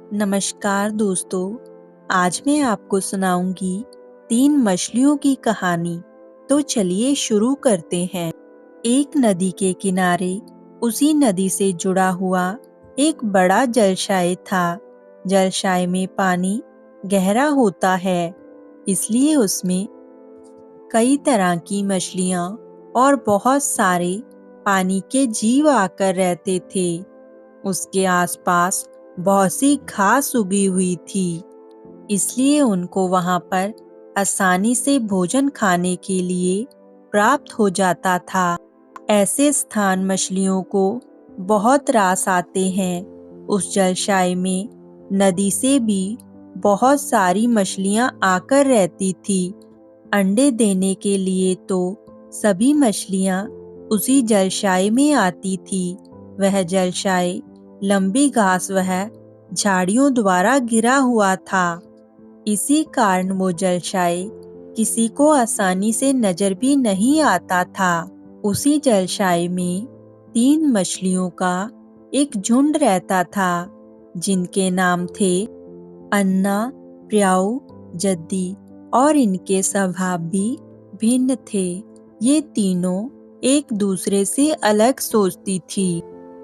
नमस्कार दोस्तों। आज मैं आपको सुनाऊंगी 3 मछलियों की कहानी। तो चलिए शुरू करते हैं। एक नदी के किनारे उसी नदी से जुड़ा हुआ एक बड़ा जलाशय था। जलाशय में पानी गहरा होता है, इसलिए उसमें कई तरह की मछलियाँ और बहुत सारे पानी के जीव आकर रहते थे। उसके आसपास बहुत सी घास उगी हुई थी, इसलिए उनको वहां पर आसानी से भोजन खाने के लिए प्राप्त हो जाता था। ऐसे स्थान मछलियों को बहुत रास आते हैं। उस जलाशय में नदी से भी बहुत सारी मछलियां आकर रहती थी। अंडे देने के लिए तो सभी मछलियां उसी जलाशय में आती थी। वह जलाशय लंबी घास वह झाड़ियों द्वारा घिरा हुआ था। इसी कारण वो जलाशय किसी को आसानी से नजर भी नहीं आता था। उसी जलाशय में 3 मछलियों का एक झुंड रहता था, जिनके नाम थे अन्ना, प्याऊ, जद्दी, और इनके स्वभाव भी भिन्न थे। ये तीनों एक दूसरे से अलग सोचती थी।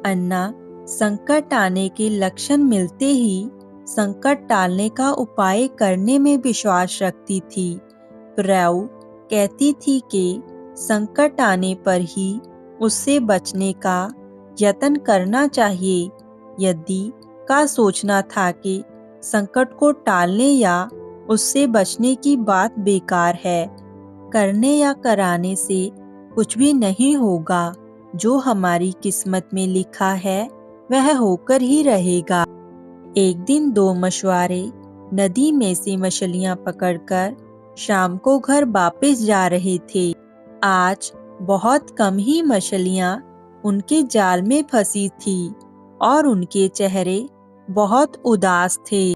अन्ना संकट आने के लक्षण मिलते ही संकट टालने का उपाय करने में विश्वास रखती थी। प्याऊ कहती थी कि संकट आने पर ही उससे बचने का यत्न करना चाहिए। यदि का सोचना था कि संकट को टालने या उससे बचने की बात बेकार है। करने या कराने से कुछ भी नहीं होगा। जो हमारी किस्मत में लिखा है वह होकर ही रहेगा। एक दिन 2 मछुआरे नदी में से मछलियां पकड़कर शाम को घर वापस जा रहे थे। आज बहुत कम ही मछलियां उनके जाल में फंसी थी और उनके चेहरे बहुत उदास थे।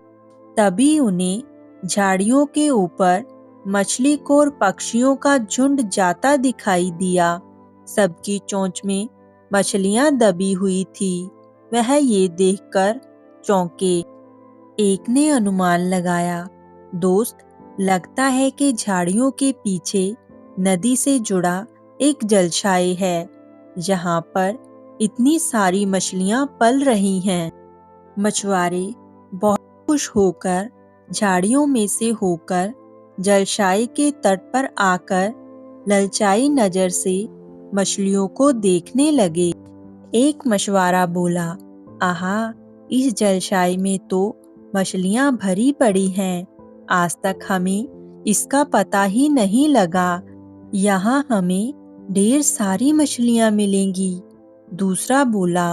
तभी उन्हें झाड़ियों के ऊपर मछलीखोर पक्षियों का झुंड जाता दिखाई दिया। सबकी चोंच में मछलियां दबी हुई थी। वह ये देखकर चौंके। एक ने अनुमान लगाया, दोस्त, लगता है कि झाड़ियों के पीछे नदी से जुड़ा एक जलाशय है, जहां पर इतनी सारी मछलियां पल रही हैं। मछुआरे बहुत खुश होकर झाड़ियों में से होकर जलाशय के तट पर आकर ललचाई नजर से मछलियों को देखने लगे। एक मछुआरा बोला, आहा, इस जलाशय में तो मछलियां भरी पड़ी हैं। आज तक हमें इसका पता ही नहीं लगा। यहाँ हमें ढेर सारी मछलियां मिलेंगी। दूसरा बोला,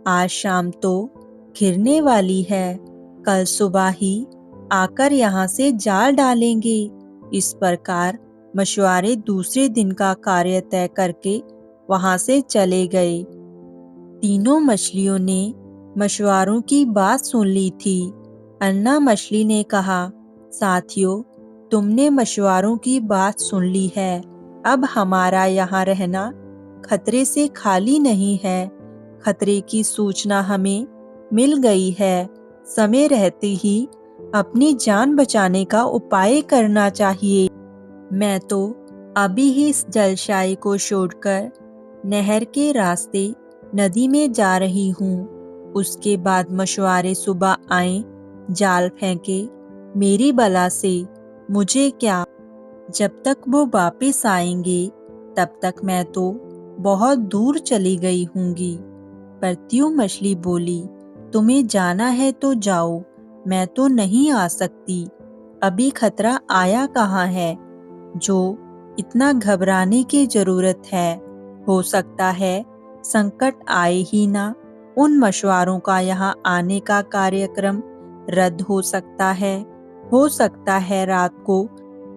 आज शाम तो घिरने वाली है। कल सुबह ही आकर यहाँ से जाल डालेंगे। इस प्रकार मछुआरे दूसरे दिन का कार्य तय करके वहां से चले गए। तीनों मछलियों ने मछुआरों की बात सुन ली थी। अन्ना मछली ने कहा, साथियों, तुमने मछुआरों की बात सुन ली है। अब हमारा यहाँ रहना खतरे से खाली नहीं है। खतरे की सूचना हमें मिल गई है। समय रहते ही अपनी जान बचाने का उपाय करना चाहिए। मैं तो अभी ही इस जलाशय को छोड़कर नहर के रास्ते नदी में जा रही हूँ। उसके बाद मछुआरे सुबह आए, जाल फेंके। मेरी बला से मुझे क्या, जब तक वो वापस आएंगे तब तक मैं तो बहुत दूर चली गई होंगी। पर त्यों मछली बोली, तुम्हें जाना है तो जाओ, मैं तो नहीं आ सकती। अभी खतरा आया कहाँ है जो इतना घबराने की जरूरत है। हो सकता है संकट आए ही ना। उन मछुआरों का यहाँ आने का कार्यक्रम रद्द हो सकता है। हो सकता है रात को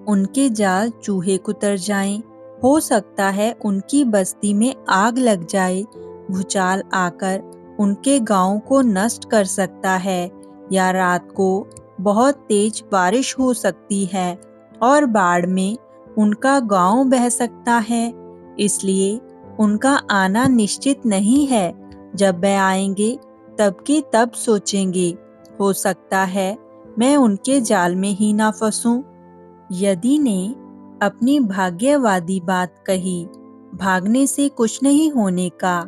उनके जाल चूहे कुतर जाएं। हो सकता है उनकी बस्ती में आग लग जाए। भूचाल आकर उनके गांव को नष्ट कर सकता है, या रात को बहुत तेज बारिश हो सकती है और बाढ़ में उनका गांव बह सकता है। इसलिए उनका आना निश्चित नहीं है। जब वह आएंगे तब की तब सोचेंगे। हो सकता है मैं उनके जाल में ही ना फंसूं। यदि ने अपनी भाग्यवादी बात कही, भागने से कुछ नहीं होने का,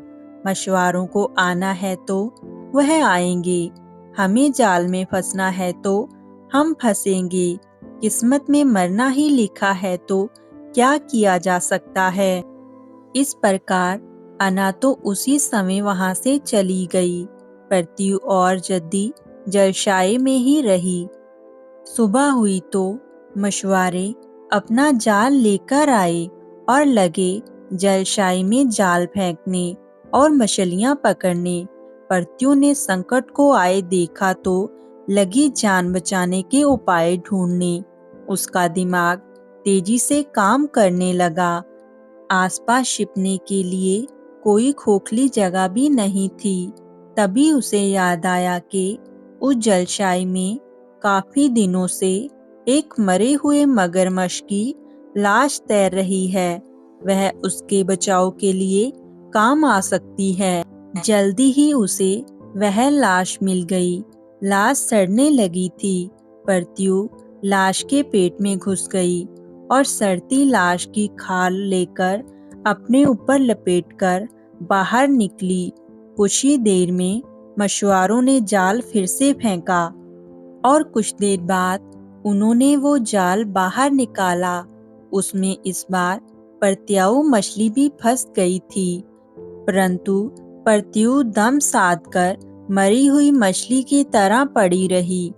मछुआरों को आना है तो वह आएंगे, हमें जाल में फंसना है तो हम फंसेंगे, किस्मत में मरना ही लिखा है तो क्या किया जा सकता है। इस प्रकार अना तो उसी समय वहां से चली गई। प्रत्यु और जद्दी जलशाये में ही रही। सुबह हुई तो मछुआरे अपना जाल लेकर आए और लगे जलशाई में जाल फेंकने और मछलियां पकड़ने। प्रत्यु ने संकट को आए देखा तो लगी जान बचाने के उपाय ढूंढने। उसका दिमाग तेजी से काम करने लगा। आसपास छिपने के लिए कोई खोखली जगह भी नहीं थी। तभी उसे याद आया कि उस जलशाई में काफी दिनों से एक मरे हुए मगरमच्छ की लाश तैर रही है। वह उसके बचाव के लिए काम आ सकती है। जल्दी ही उसे वह लाश मिल गई। लाश सड़ने लगी थी। प्रत्यु लाश के पेट में घुस गई और सड़ती लाश की खाल लेकर अपने ऊपर लपेटकर बाहर निकली। कुछ ही देर में मछुआरों ने जाल फिर से फेंका और कुछ देर बाद उन्होंने वो जाल बाहर निकाला। उसमें इस बार प्रत्याऊ मछली भी फंस गई थी, परंतु प्रत्यु दम साधकर मरी हुई मछली की तरह पड़ी रही।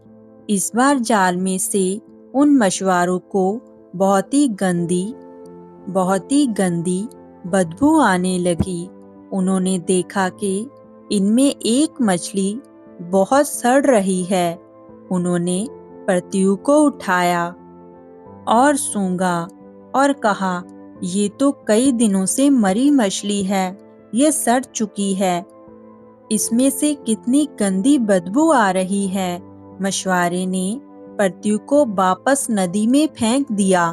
इस बार जाल में से उन मछुआरों को बहुत ही गंदी बदबू आने लगी। उन्होंने देखा कि इनमें एक मछली बहुत सड़ रही है। उन्होंने प्रत्यु को उठाया और सूंघा और कहा, ये तो कई दिनों से मरी मछली है, ये सड़ चुकी है। इसमें से कितनी गंदी बदबू आ रही है। मछुआरे ने प्रत्यु को वापस नदी में फेंक दिया।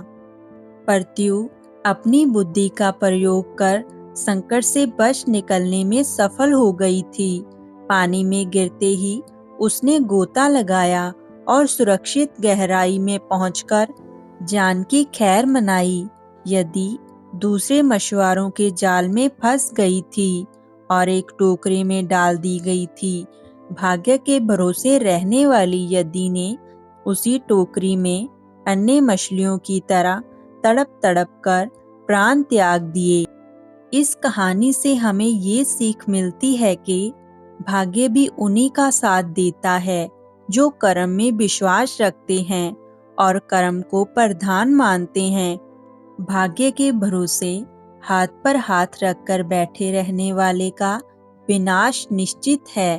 प्रत्यु अपनी बुद्धि का प्रयोग कर संकट से बच निकलने में सफल हो गई थी। पानी में गिरते ही उसने गोता लगाया और सुरक्षित गहराई में पहुंचकर जान की खैर मनाई। यदि दूसरे मछुआरों के जाल में फंस गई थी और एक टोकरी में डाल दी गई थी। भाग्य के भरोसे रहने वाली यदि ने उसी टोकरी में अन्य मछलियों की तरह तड़प तड़प कर प्राण त्याग दिए। इस कहानी से हमें ये सीख मिलती है कि भाग्य भी उन्हीं का साथ देता है जो कर्म में विश्वास रखते हैं और कर्म को प्रधान मानते हैं। भाग्य के भरोसे हाथ पर हाथ रखकर बैठे रहने वाले का विनाश निश्चित है।